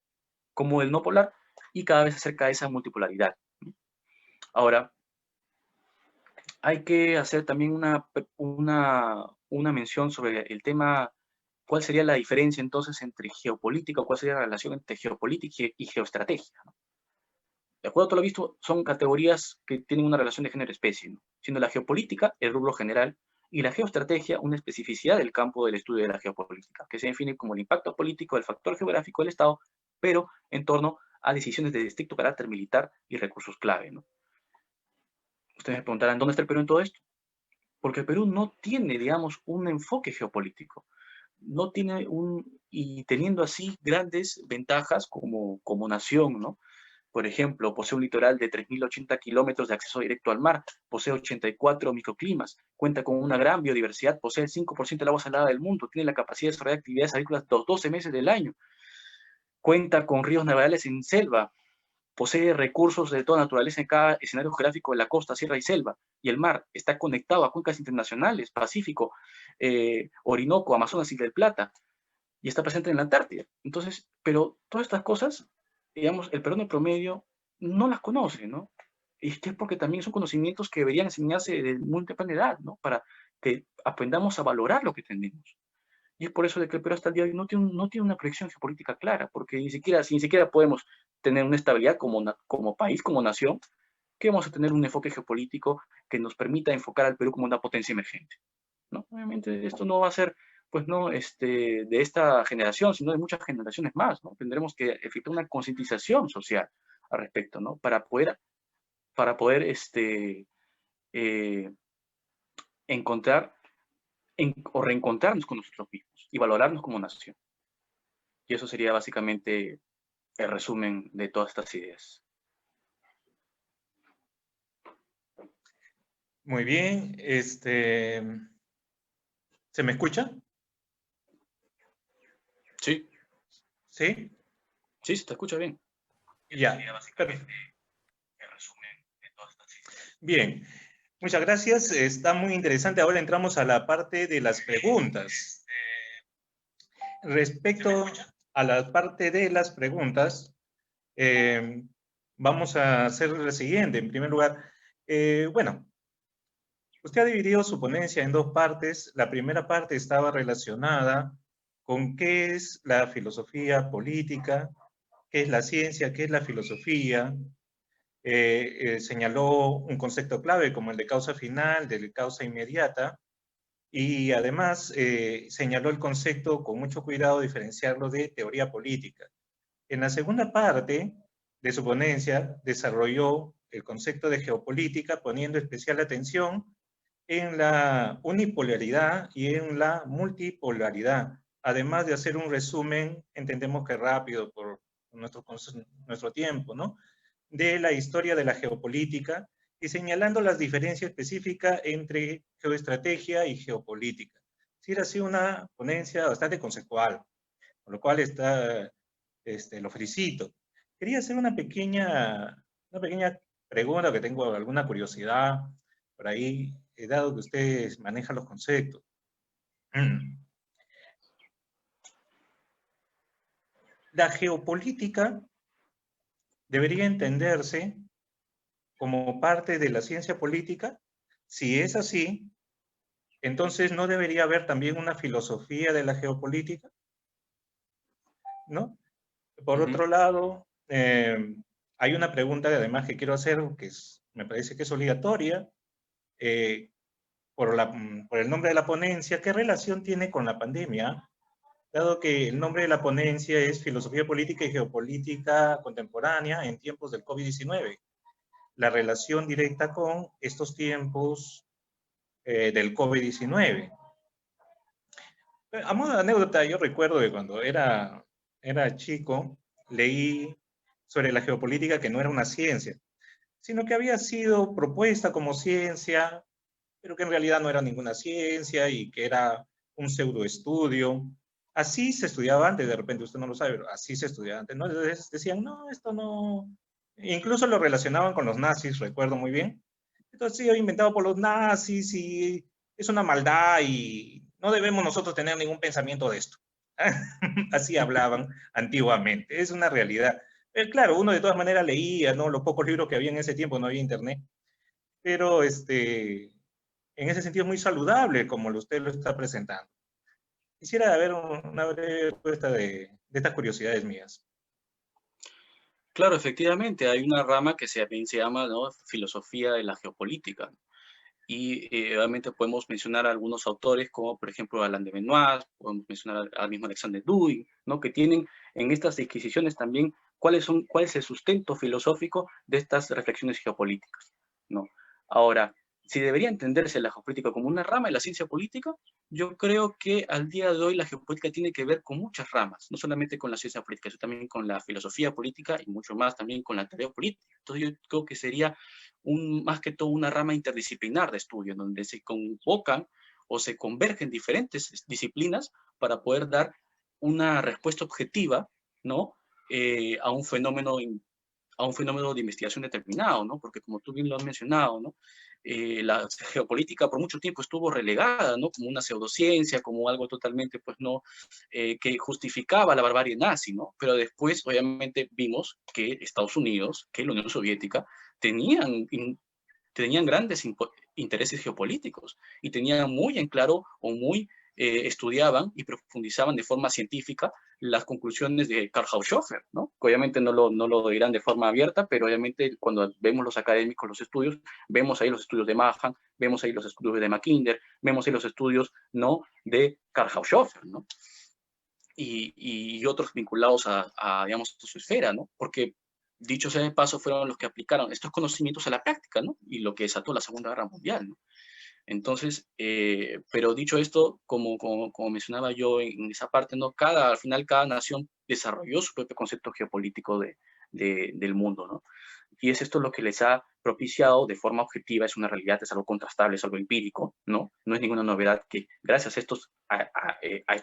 como del no polar y cada vez acerca de esa multipolaridad, ¿no? Ahora, hay que hacer también una mención sobre el tema, cuál sería la diferencia entonces entre geopolítica, o cuál sería la relación entre geopolítica y geoestrategia, ¿no? De acuerdo a todo lo visto, son categorías que tienen una relación de género-especie, ¿no?, siendo la geopolítica el rubro general y la geoestrategia una especificidad del campo del estudio de la geopolítica, que se define como el impacto político del factor geográfico del Estado, pero en torno a decisiones de estricto carácter militar y recursos clave, ¿no? Ustedes me preguntarán, ¿dónde está el Perú en todo esto? Porque el Perú no tiene, digamos, un enfoque geopolítico, no tiene y teniendo así grandes ventajas como nación, ¿no? Por ejemplo, posee un litoral de 3.080 kilómetros de acceso directo al mar, posee 84 microclimas, cuenta con una gran biodiversidad, posee el 5% del agua salada del mundo, tiene la capacidad de desarrollar actividades agrícolas los 12 meses del año, cuenta con ríos navegables en selva, posee recursos de toda naturaleza en cada escenario geográfico de la costa, sierra y selva, y el mar está conectado a cuencas internacionales, Pacífico, Orinoco, Amazonas y del Plata, y está presente en la Antártida. Entonces, pero todas estas cosas, digamos, el peruano promedio no las conoce, ¿no? Y es que es porque también son conocimientos que deberían enseñarse desde muy temprana edad, ¿no? Para que aprendamos a valorar lo que tenemos. Y es por eso de que el Perú hasta el día de hoy no tiene una proyección geopolítica clara, porque ni siquiera podemos tener una estabilidad como país, como nación, que vamos a tener un enfoque geopolítico que nos permita enfocar al Perú como una potencia emergente, ¿no? Obviamente esto no va a ser, pues, no, de esta generación, sino de muchas generaciones más, ¿no? Tendremos que efectuar una concientización social al respecto, ¿no? Para poder eh, encontrar o reencontrarnos con nosotros mismos y valorarnos como nación. Y eso sería básicamente el resumen de todas estas ideas. Muy bien, ¿se me escucha? Sí, ¿Sí? sí, se te escucha bien. Ya. Sería básicamente el resumen de todas estas ideas. Bien, muchas gracias. Está muy interesante. Ahora entramos a la parte de las preguntas. Respecto a la parte de las preguntas, vamos a hacer lo siguiente. En primer lugar, bueno, usted ha dividido su ponencia en dos partes. La primera parte estaba relacionada con qué es la filosofía política, qué es la ciencia, qué es la filosofía, señaló un concepto clave como el de causa final, de causa inmediata, y además señaló el concepto con mucho cuidado, diferenciarlo de teoría política. En la segunda parte de su ponencia desarrolló el concepto de geopolítica, poniendo especial atención en la unipolaridad y en la multipolaridad. Además de hacer un resumen, entendemos que rápido por nuestro tiempo, ¿no? De la historia de la geopolítica y señalando las diferencias específicas entre geoestrategia y geopolítica. Sí, era así una ponencia bastante conceptual, con lo cual lo felicito. Quería hacer una pequeña pregunta, que tengo alguna curiosidad por ahí, dado que ustedes manejan los conceptos. La geopolítica debería entenderse como parte de la ciencia política. Si es así, entonces no debería haber también una filosofía de la geopolítica, ¿no? Por otro lado, hay una pregunta además que quiero hacer, me parece que es obligatoria, por el nombre de la ponencia. ¿Qué relación tiene con la pandemia? Dado que el nombre de la ponencia es Filosofía Política y Geopolítica Contemporánea en tiempos del COVID-19. La relación directa con estos tiempos del COVID-19. A modo de anécdota, yo recuerdo que cuando era chico, leí sobre la geopolítica que no era una ciencia, sino que había sido propuesta como ciencia, pero que en realidad no era ninguna ciencia y que era un pseudoestudio. Así se estudiaba antes, de repente usted no lo sabe, pero así se estudiaba antes, ¿no? Entonces decían, no, esto no... Incluso lo relacionaban con los nazis, recuerdo muy bien. Entonces, sí, inventado por los nazis y es una maldad y no debemos nosotros tener ningún pensamiento de esto. Así hablaban antiguamente, es una realidad. Pero claro, uno de todas maneras leía, ¿no? Los pocos libros que había en ese tiempo, no había internet, pero en ese sentido muy saludable como usted lo está presentando. Quisiera ver una breve respuesta de estas curiosidades mías. Claro, efectivamente, hay una rama que también se llama, ¿no?, filosofía de la geopolítica. Y obviamente podemos mencionar a algunos autores, como por ejemplo Alain de Benoist, podemos mencionar al mismo Alexander Dewey, ¿no?, que tienen en estas disquisiciones también cuál es el sustento filosófico de estas reflexiones geopolíticas, ¿no? Ahora, si debería entenderse la geopolítica como una rama de la ciencia política, yo creo que al día de hoy la geopolítica tiene que ver con muchas ramas, no solamente con la ciencia política, sino también con la filosofía política y mucho más también con la teoría política. Entonces yo creo que sería más que todo una rama interdisciplinar de estudio, donde se convocan o se convergen diferentes disciplinas para poder dar una respuesta objetiva, ¿no?, a un fenómeno de investigación determinado, ¿no? Porque como tú bien lo has mencionado, ¿no?, la geopolítica por mucho tiempo estuvo relegada, ¿no?, como una pseudociencia, como algo totalmente, pues, no, que justificaba la barbarie nazi, ¿no? Pero después, obviamente, vimos que Estados Unidos, que la Unión Soviética, tenían grandes intereses geopolíticos y tenían muy en claro o muy estudiaban y profundizaban de forma científica las conclusiones de Karl Haushofer, ¿no? Que obviamente no lo dirán de forma abierta, pero obviamente cuando vemos los académicos, los estudios, vemos ahí los estudios de Mahan, vemos ahí los estudios de Mackinder, vemos ahí los estudios, ¿no?, de Karl Haushofer, ¿no? Y otros vinculados digamos, a su esfera, ¿no? Porque dicho sea de paso, fueron los que aplicaron estos conocimientos a la práctica, ¿no? Y lo que desató la Segunda Guerra Mundial, ¿no? Entonces, pero dicho esto, como mencionaba yo en esa parte, ¿no?, al final cada nación desarrolló su propio concepto geopolítico del mundo, ¿no? Y es esto lo que les ha propiciado de forma objetiva, es una realidad, es algo contrastable, es algo empírico, ¿no? No es ninguna novedad que gracias a estos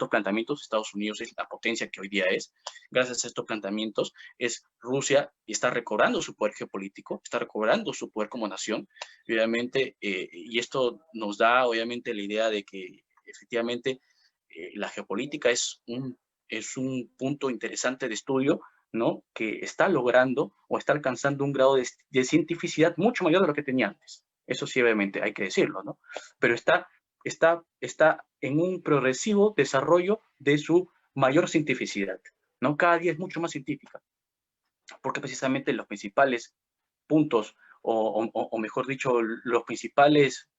planteamientos Estados Unidos es la potencia que hoy día es. Gracias a estos planteamientos es Rusia y está recobrando su poder geopolítico, está recobrando su poder como nación, y obviamente, y esto nos da obviamente la idea de que efectivamente la geopolítica es un punto interesante de estudio, ¿no?, que está logrando o está alcanzando un grado de cientificidad mucho mayor de lo que tenía antes. Eso sí, obviamente, hay que decirlo, ¿no? Pero está en un progresivo desarrollo de su mayor cientificidad, ¿no? Cada día es mucho más científica, porque precisamente los principales puntos, o mejor dicho, los principales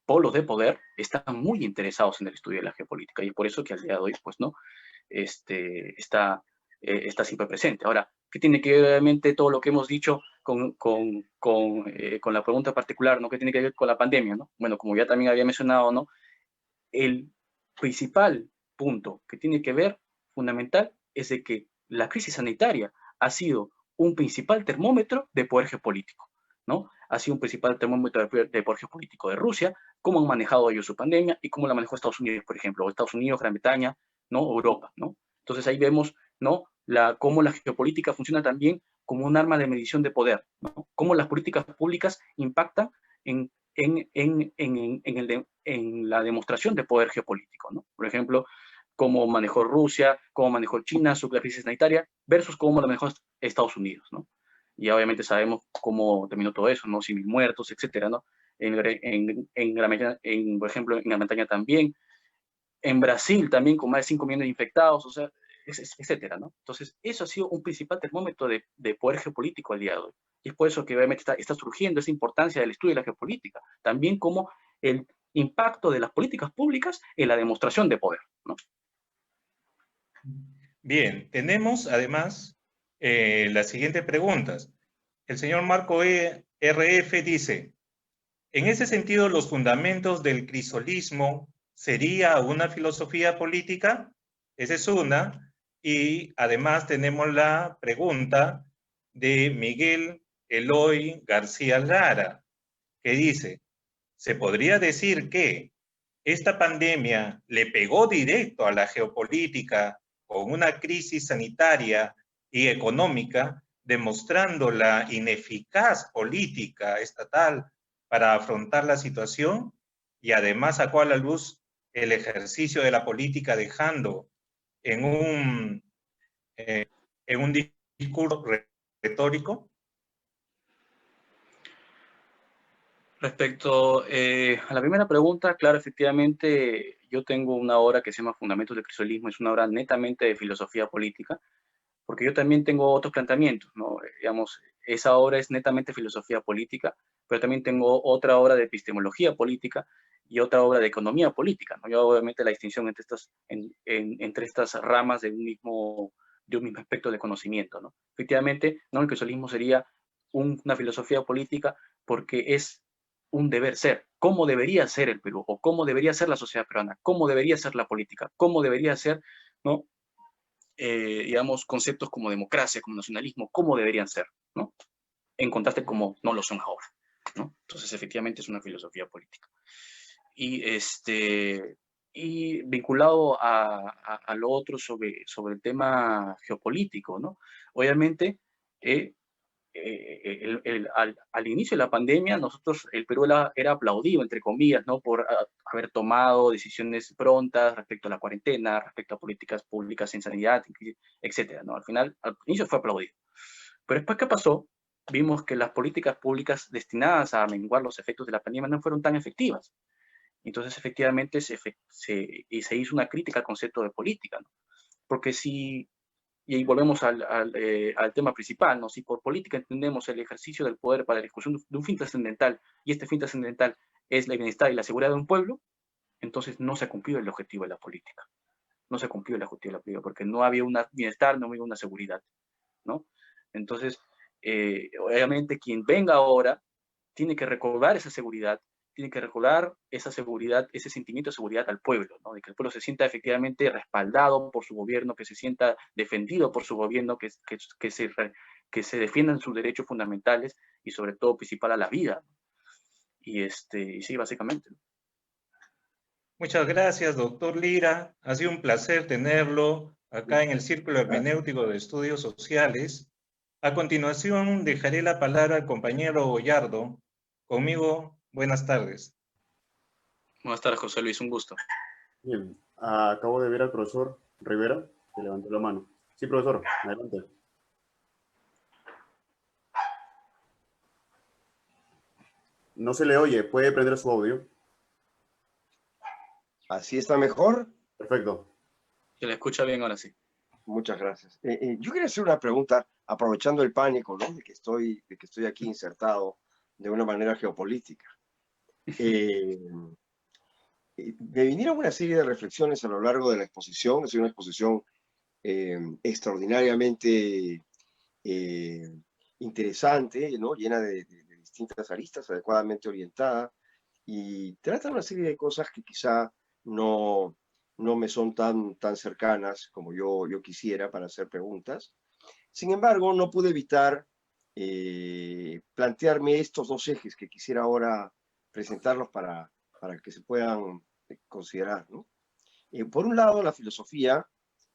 polos de poder están muy interesados en el estudio de la geopolítica, y es por eso que al día de hoy, pues, ¿no? Está siempre presente. Ahora, ¿qué tiene que ver obviamente todo lo que hemos dicho con la pregunta particular, ¿no? ¿Qué tiene que ver con la pandemia, ¿no? Bueno, como ya también había mencionado, ¿no? El principal punto que tiene que ver, fundamental, es de que la crisis sanitaria ha sido un principal termómetro de poder geopolítico, ¿no? Ha sido un principal termómetro de poder geopolítico de Rusia, cómo han manejado ellos su pandemia y cómo la manejó Estados Unidos, por ejemplo, o Estados Unidos, Gran Bretaña, ¿no? Europa, ¿no? Entonces ahí vemos, ¿no? Cómo la geopolítica funciona también como un arma de medición de poder, ¿no? Cómo las políticas públicas impactan en en la demostración de poder geopolítico, ¿no? Por ejemplo, cómo manejó Rusia, cómo manejó China su crisis sanitaria versus cómo la manejó Estados Unidos, ¿no? Y obviamente sabemos cómo terminó todo eso, ¿no? 100.000 muertos, etcétera, ¿no? Por ejemplo, en Gran Bretaña también, en Brasil también con más de 5 millones de infectados, o sea, etcétera, ¿no? Entonces, eso ha sido un principal termómetro de poder geopolítico al día de hoy. Y es por eso que obviamente está surgiendo esa importancia del estudio de la geopolítica, también como el impacto de las políticas públicas en la demostración de poder, ¿no? Bien, tenemos además las siguientes preguntas. El señor Marco RF dice, en ese sentido, ¿los fundamentos del crisolismo sería una filosofía política? Esa es una. Y además tenemos la pregunta de Miguel Eloy García Lara, que dice, ¿se podría decir que esta pandemia le pegó directo a la geopolítica con una crisis sanitaria y económica, demostrando la ineficaz política estatal para afrontar la situación? Y además sacó a la luz el ejercicio de la política, dejando en un discurso retórico. Respecto a la primera pregunta, claro, efectivamente, yo tengo una obra que se llama Fundamentos del Crisolismo, es una obra netamente de filosofía política, porque yo también tengo otros planteamientos, ¿no? Digamos, esa obra es netamente filosofía política, pero también tengo otra obra de epistemología política y otra obra de economía política, ¿no? Yo obviamente la distinción entre estas ramas de un mismo aspecto de conocimiento, ¿no? Efectivamente, ¿no? El crisolismo sería una filosofía política porque es un deber ser, cómo debería ser el Perú, o cómo debería ser la sociedad peruana, cómo debería ser la política, cómo debería ser, ¿no? Digamos, conceptos como democracia, como nacionalismo, cómo deberían ser, ¿no? En contraste como no lo son ahora, ¿no? Entonces, efectivamente, es una filosofía política. Y vinculado a lo otro sobre el tema geopolítico, ¿no? Obviamente, al inicio de la pandemia, el Perú era aplaudido, entre comillas, ¿no? Por haber tomado decisiones prontas respecto a la cuarentena, respecto a políticas públicas en sanidad, etcétera, ¿no? Al inicio fue aplaudido. Pero después, ¿qué pasó? Vimos que las políticas públicas destinadas a menguar los efectos de la pandemia no fueron tan efectivas. Entonces, efectivamente, se hizo una crítica al concepto de política, ¿no? Porque y ahí volvemos al tema principal, ¿no? Si por política entendemos el ejercicio del poder para la discusión de un fin trascendental, y este fin trascendental es el bienestar y la seguridad de un pueblo, entonces no se ha cumplido el objetivo de la política. No se ha cumplido el objetivo de la política, porque no había un bienestar, no había una seguridad, ¿no? Entonces, obviamente, quien venga ahora tiene que recobrar esa seguridad, tiene que recordar esa seguridad, ese sentimiento de seguridad al pueblo, ¿no? De que el pueblo se sienta efectivamente respaldado por su gobierno, que se sienta defendido por su gobierno, que se defiendan sus derechos fundamentales y sobre todo principal a la vida. Y sí, básicamente. Muchas gracias, doctor Lira. Ha sido un placer tenerlo acá en el Círculo Hermenéutico de Estudios Sociales. A continuación, dejaré la palabra al compañero Boyardo. Conmigo, buenas tardes. Buenas tardes, José Luis, un gusto. Bien, acabo de ver al profesor Rivera, que levantó la mano. Sí, profesor, adelante. No se le oye, puede prender su audio. ¿Así está mejor? Perfecto. Se le escucha bien ahora sí. Muchas gracias. Yo quería hacer una pregunta aprovechando el pánico, ¿no? de que estoy aquí insertado de una manera geopolítica. Me vinieron una serie de reflexiones a lo largo de la exposición. Es una exposición extraordinariamente interesante, ¿no? Llena de distintas aristas, adecuadamente orientada, y trata una serie de cosas que quizá no me son tan cercanas como yo quisiera para hacer preguntas. Sin embargo, no pude evitar plantearme estos dos ejes que quisiera ahora presentarlos para que se puedan considerar, ¿no? Por un lado, la filosofía,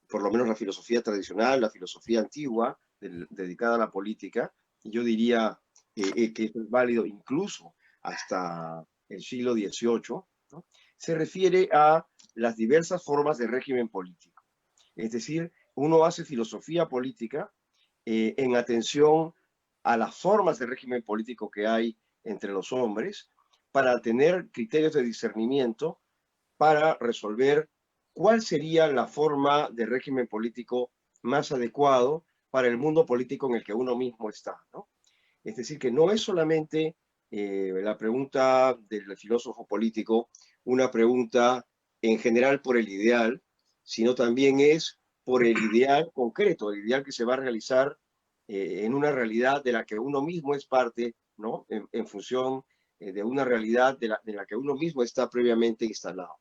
por lo menos la filosofía tradicional, la filosofía antigua, dedicada a la política, y yo diría que esto es válido incluso hasta el siglo XVIII, ¿no? Se refiere a las diversas formas de régimen político. Es decir, uno hace filosofía política en atención a las formas de régimen político que hay entre los hombres, para tener criterios de discernimiento, para resolver cuál sería la forma de régimen político más adecuado para el mundo político en el que uno mismo está, ¿no? Es decir, que no es solamente la pregunta del filósofo político una pregunta en general por el ideal, sino también es por el ideal concreto, el ideal que se va a realizar en una realidad de la que uno mismo es parte, ¿no? En función de una realidad de la que uno mismo está previamente instalado.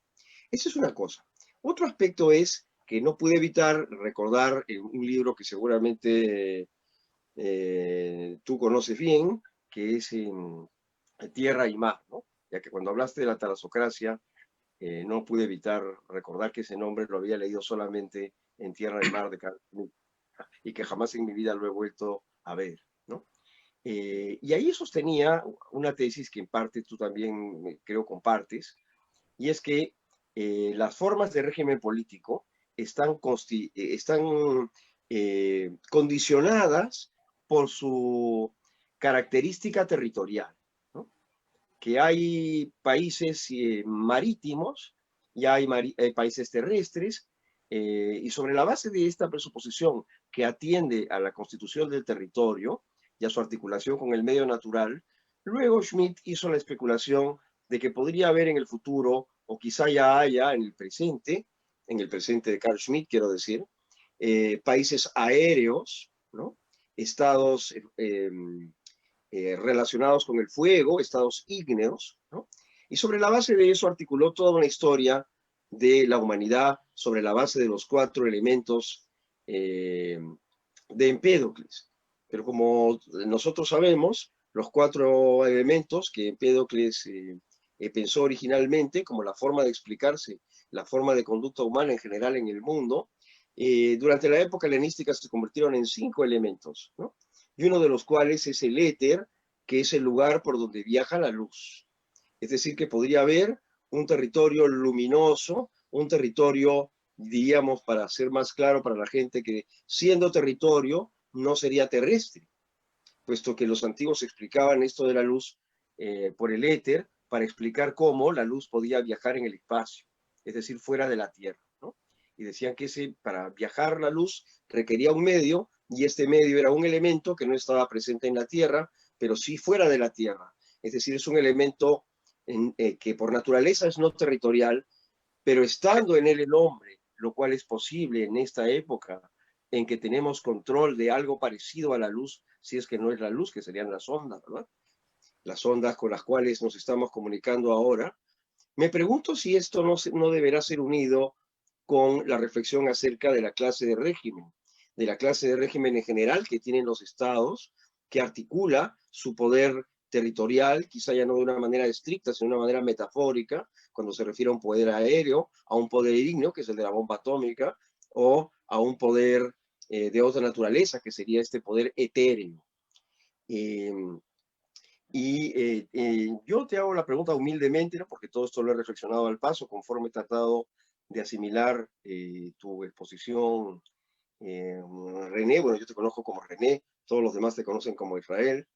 Esa es una cosa. Otro aspecto es que no pude evitar recordar un libro que seguramente tú conoces bien, que es Tierra y Mar, ¿no? Ya que cuando hablaste de la talasocracia, no pude evitar recordar que ese nombre lo había leído solamente en Tierra y Mar de Carl Schmitt, y que jamás en mi vida lo he vuelto a ver, ¿no? Y ahí sostenía una tesis que en parte tú también creo compartes, y es que las formas de régimen político están condicionadas por su característica territorial, ¿no? Que hay países marítimos y hay países terrestres, y sobre la base de esta presuposición que atiende a la constitución del territorio y a su articulación con el medio natural, luego Schmitt hizo la especulación de que podría haber en el futuro, o quizá ya haya en el presente de Carl Schmitt, quiero decir, países aéreos, ¿no? Estados relacionados con el fuego, estados ígneos, ¿no? Y sobre la base de eso articuló toda una historia de la humanidad sobre la base de los 4 elementos de Empédocles. Pero como nosotros sabemos, los 4 elementos que Empédocles pensó originalmente como la forma de explicarse, la forma de conducta humana en general en el mundo, durante la época helenística se convirtieron en 5 elementos, ¿no? Y uno de los cuales es el éter, que es el lugar por donde viaja la luz. Es decir, que podría haber un territorio luminoso, un territorio, diríamos, para ser más claro para la gente, que siendo territorio no sería terrestre, puesto que los antiguos explicaban esto de la luz por el éter, para explicar cómo la luz podía viajar en el espacio, es decir, fuera de la Tierra, ¿no? Y decían que para viajar la luz requería un medio, y este medio era un elemento que no estaba presente en la Tierra, pero sí fuera de la Tierra. Es decir, es un elemento que por naturaleza es no territorial, pero estando en él el hombre, lo cual es posible en esta época en que tenemos control de algo parecido a la luz, si es que no es la luz, que serían las ondas, ¿verdad? Las ondas con las cuales nos estamos comunicando ahora. Me pregunto si esto no deberá ser unido con la reflexión acerca de la clase de régimen en general que tienen los estados, que articula su poder territorial, quizá ya no de una manera estricta, sino de una manera metafórica, cuando se refiere a un poder aéreo, a un poder igneo, que es el de la bomba atómica, o a un poder de otra naturaleza, que sería este poder etéreo. Yo te hago la pregunta humildemente, ¿no? Porque todo esto lo he reflexionado al paso, conforme he tratado de asimilar tu exposición, René. Bueno, yo te conozco como René, todos los demás te conocen como Israel,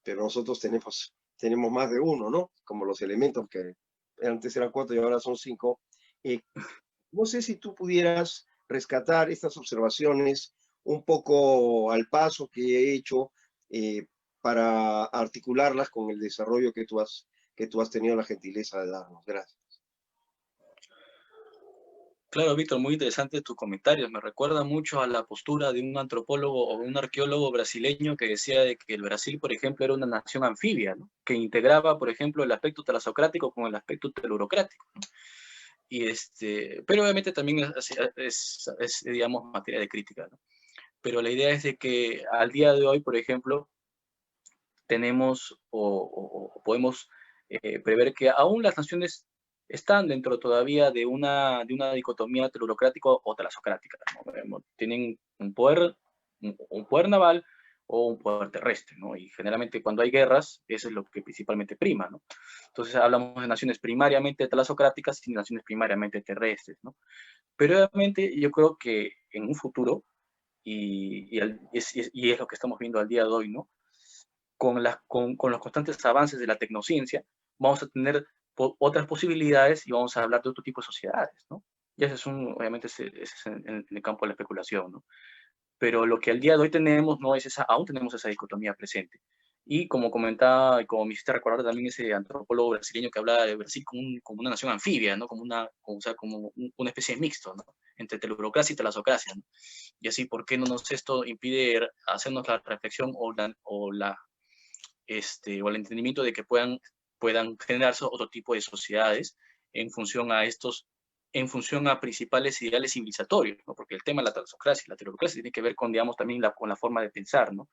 pero nosotros tenemos más de uno, ¿no? Como los elementos que antes eran 4 y ahora son 5. No sé si tú pudieras rescatar estas observaciones un poco al paso que he hecho para articularlas con el desarrollo que tú has tenido la gentileza de darnos. Gracias. Claro, Víctor, muy interesante tus comentarios. Me recuerda mucho a la postura de un antropólogo o un arqueólogo brasileño que decía de que el Brasil, por ejemplo, era una nación anfibia, ¿no? Que integraba, por ejemplo, el aspecto talasocrático con el aspecto telurocrático, ¿no? Y pero obviamente también digamos, materia de crítica, ¿no? Pero la idea es de que al día de hoy, por ejemplo, tenemos o podemos prever que aún las naciones están dentro todavía de una dicotomía telurocrática o talasocrática, ¿no? Tienen un poder naval o un poder terrestre, ¿no? Y generalmente cuando hay guerras, eso es lo que principalmente prima, ¿no? Entonces hablamos de naciones primariamente talasocráticas y naciones primariamente terrestres, ¿no? Pero obviamente yo creo que en un futuro, y es lo que estamos viendo al día de hoy, ¿no? Con los constantes avances de la tecnociencia, vamos a tener otras posibilidades y vamos a hablar de otro tipo de sociedades, ¿no? Y ese es obviamente, ese es en el campo de la especulación, ¿no? Pero lo que al día de hoy tenemos, no es aún tenemos esa dicotomía presente. Y como comentaba, y como me hiciste recordar también ese antropólogo brasileño que hablaba de Brasil como una nación anfibia, ¿no? Como una especie de mixto, ¿no? Entre telurocracia y talasocracia, ¿no? Y así, ¿por qué no nos esto impide hacernos la reflexión o el entendimiento de que puedan generarse otro tipo de sociedades en función a principales ideales civilizatorios, ¿no? Porque el tema de la talasocracia y la telurocracia tiene que ver con, digamos, también con la forma de pensar, ¿no?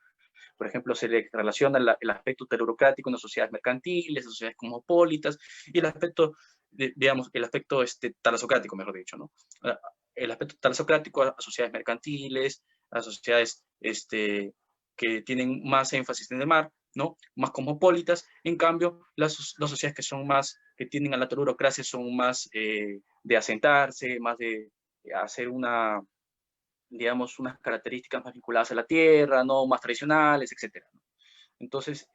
Por ejemplo, se le relaciona el aspecto telurocrático en las sociedades mercantiles, las sociedades cosmopolitas, y el aspecto, digamos, el aspecto talasocrático, mejor dicho, ¿no? El aspecto talasocrático a sociedades mercantiles, a sociedades que tienen más énfasis en el mar, ¿no? Más cosmopolitas. En cambio, las sociedades que tienden a la telurocracia son más de asentarse, más de hacer digamos, unas características más vinculadas a la tierra, ¿no? Más tradicionales, etc. Entonces,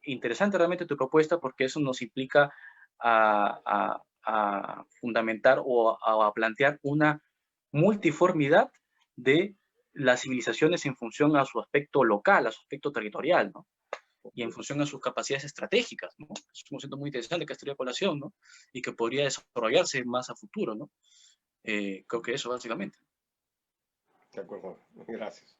interesante realmente tu propuesta porque eso nos implica a fundamentar o a plantear una multiformidad de las civilizaciones en función a su aspecto local, a su aspecto territorial, ¿no? Y en función a sus capacidades estratégicas, ¿no? Es un concepto muy interesante que estaría a colación, ¿no? Y que podría desarrollarse más a futuro, ¿no? Creo que eso básicamente. De acuerdo, gracias.